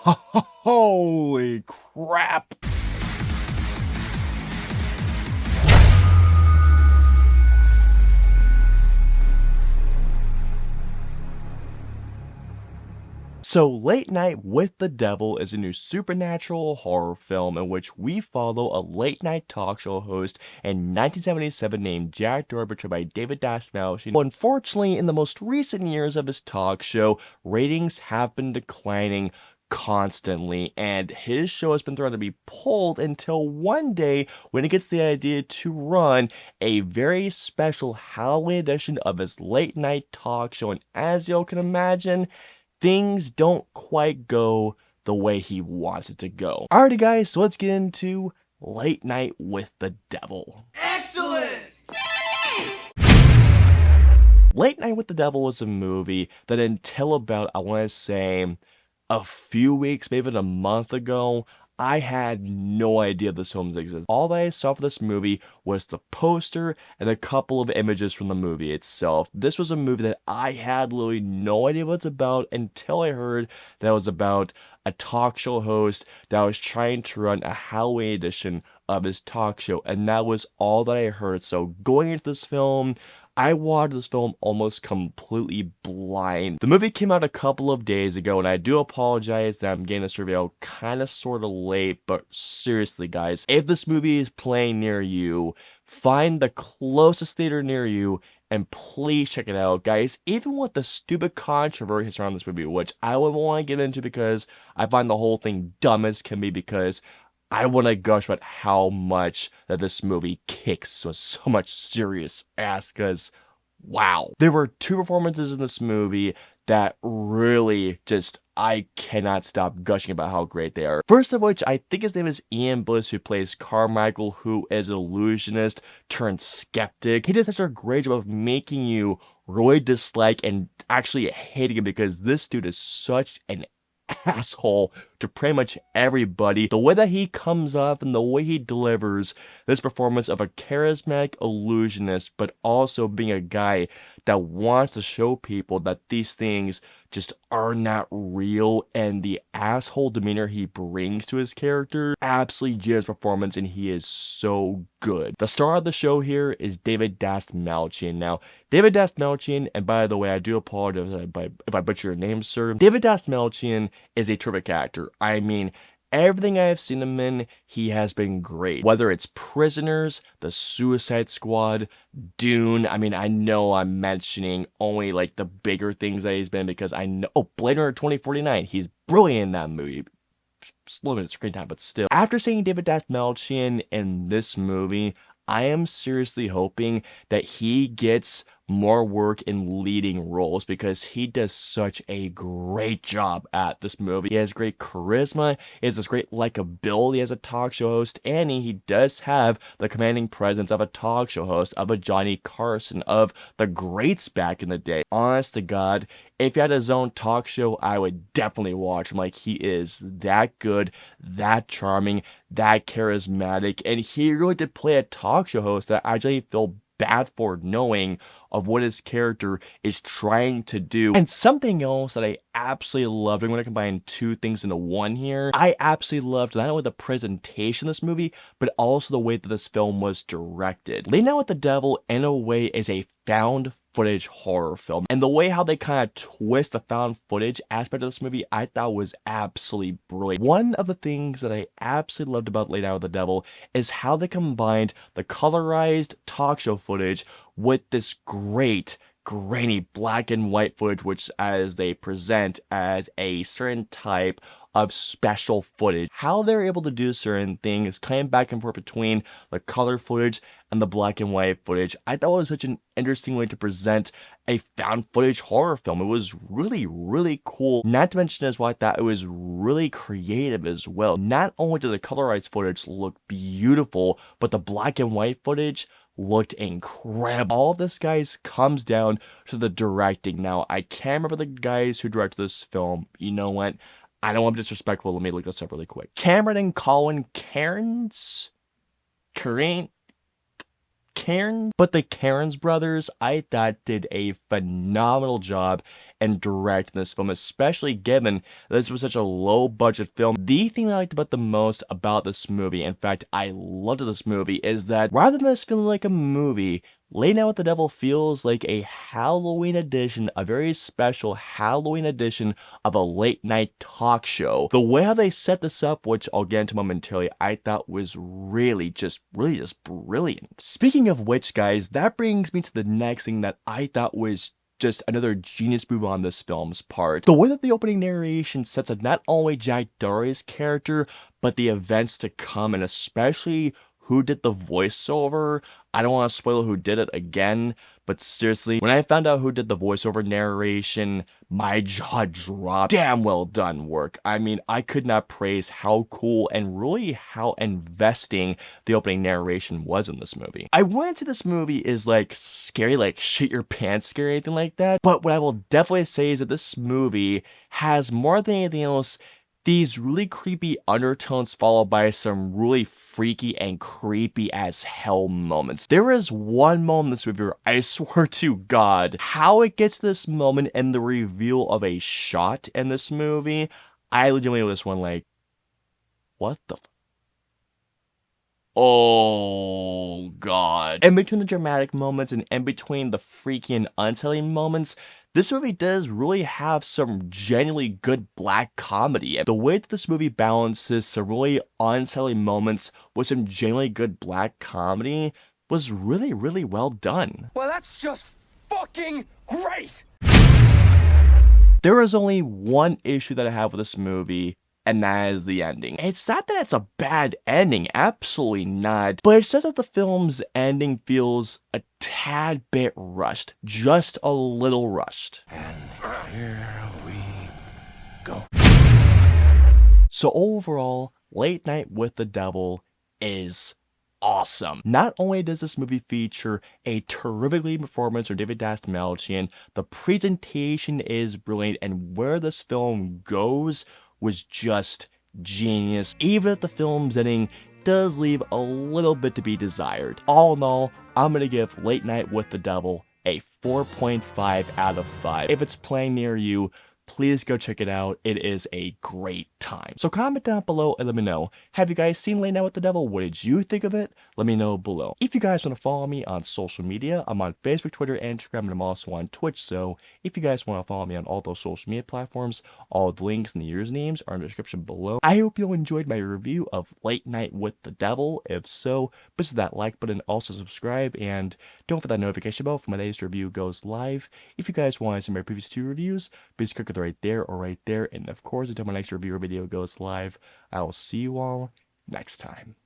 Holy crap! So, Late Night with the Devil is a new supernatural horror film in which we follow a late night talk show host in 1977 named Jack Dorsey, portrayed by David Dastmalchian. Unfortunately, in the most recent years of his talk show, ratings have been declining constantly, and his show has been threatened to be pulled until one day when he gets the idea to run a very special Halloween edition of his late night talk show. And as you can imagine, things don't quite go the way he wants it to go. Alrighty, guys, so let's get into Late Night with the Devil. Excellent! Late Night with the Devil was a movie that until about, I want to say, a few weeks, maybe a month ago, I had no idea this film existed. All that I saw for this movie was the poster and a couple of images from the movie itself. This was a movie that I had literally no idea what it's about until I heard that it was about a talk show host that was trying to run a Halloween edition of his talk show, and that was all that I heard. So going into this film, I watched this film almost completely blind. The movie came out a couple of days ago, and I do apologize that I'm getting this review kind of sort of late, but seriously, guys, if this movie is playing near you, find the closest theater near you and please check it out, guys. Even with the stupid controversies around this movie, which I wouldn't want to get into because I find the whole thing dumb as can be, because I want to gush about how much that this movie kicks with so much serious ass, because wow. There were two performances in this movie that really just, I cannot stop gushing about how great they are. First of which, I think his name is Ian Bliss, who plays Carmichael, who is an illusionist turned skeptic. He does such a great job of making you really dislike and actually hating him, because this dude is such an asshole to pretty much everybody. The way that he comes off and the way he delivers this performance of a charismatic illusionist, but also being a guy that wants to show people that these things just are not real, and the asshole demeanor he brings to his character absolutely jitters performance, and he is so good. The star of the show here is David Dastmalchian. Now, David Dastmalchian, and by the way, I do apologize if I butcher your name, sir. David Dastmalchian is a terrific actor. I mean, everything I have seen him in, he has been great. Whether it's Prisoners, The Suicide Squad, Dune. I mean, I know I'm mentioning only like the bigger things that he's been, because I know, oh, Blade Runner 2049, he's brilliant in that movie. Slow minute screen time, but still. After seeing David Dastmalchian in this movie, I am seriously hoping that he gets more work in leading roles, because he does such a great job at this movie. He has great charisma, he has this great likability as a talk show host, and he does have the commanding presence of a talk show host, of a Johnny Carson, of the greats back in the day. Honest to God, if he had his own talk show, I would definitely watch him. Like, he is that good, that charming, that charismatic, and he really did play a talk show host that I actually feel bad for, knowing of what his character is trying to do. And something else that I absolutely loved, I'm going to combine two things into one here. I absolutely loved not only the presentation of this movie, but also the way that this film was directed. Late Night with the Devil, in a way, is a found footage horror film, and the way how they kind of twist the found footage aspect of this movie, I thought was absolutely brilliant. One of the things that I absolutely loved about Late Night with the Devil is how they combined the colorized talk show footage with this great grainy black and white footage, which as they present as a certain type of special footage. How they're able to do certain things, kind of back and forth between the color footage and the black and white footage, I thought was such an interesting way to present a found footage horror film. It was really, really cool. Not to mention as well, I thought it was really creative as well. Not only did the colorized footage look beautiful, but the black and white footage looked incredible. All of this, guys, comes down to the directing. Now, I can't remember the guys who directed this film. You know what? I don't want to be disrespectful. Let me look this up really quick. Cameron and Colin Cairns? Cairn? But the Cairns brothers, I thought, did a phenomenal job and direct in this film, especially given that this was such a low budget film. The thing I liked about the most about this movie, in fact, I loved this movie, is that rather than this feeling like a movie, Late Night with the Devil feels like a Halloween edition, a very special Halloween edition of a late night talk show. The way how they set this up, which I'll get into momentarily, I thought was really just brilliant. Speaking of which, guys, that brings me to the next thing that I thought was just another genius move on this film's part. The way that the opening narration sets up not only Jack Dougherty's character, but the events to come, and especially who did the voiceover. I don't want to spoil who did it again, but seriously, when I found out who did the voiceover narration, my jaw dropped. Damn well done work. I mean, I could not praise how cool and really how investing the opening narration was in this movie. I went into this movie is like scary, like shit your pants scary, anything like that, but what I will definitely say is that this movie has more than anything else these really creepy undertones followed by some really freaky and creepy as hell moments. There is one moment in this movie where I swear to God, how it gets to this moment and the reveal of a shot in this movie, I legitimately was one like, what the oh God. In between the dramatic moments and in between the freaky and unsettling moments, this movie does really have some genuinely good black comedy. And the way that this movie balances some really unsettling moments with some genuinely good black comedy was really well done. Well, that's just fucking great! There is only one issue that I have with this movie, and that is the ending. It's not that it's a bad ending, absolutely not, but it's just that the film's ending feels a tad bit rushed, just a little rushed. And here we go. So overall, Late Night with the Devil is awesome. Not only does this movie feature a terrific lead performance from David Dastmalchian, the presentation is brilliant, and where this film goes was just genius, even if the film's ending does leave a little bit to be desired. All in all, I'm gonna give Late Night with the Devil a 4.5 out of 5. If it's playing near you, please go check it out. It is a great time. So comment down below and let me know. Have you guys seen Late Night with the Devil? What did you think of it? Let me know below. If you guys want to follow me on social media, I'm on Facebook, Twitter, and Instagram, and I'm also on Twitch. So if you guys want to follow me on all those social media platforms, all the links and the usernames are in the description below. I hope you enjoyed my review of Late Night with the Devil. If so, please hit that like button, also subscribe, and don't forget that notification bell for my latest review goes live. If you guys want to see my previous 2 reviews, please click it right there or right there. And of course, until my next review or video goes live, I will see you all next time.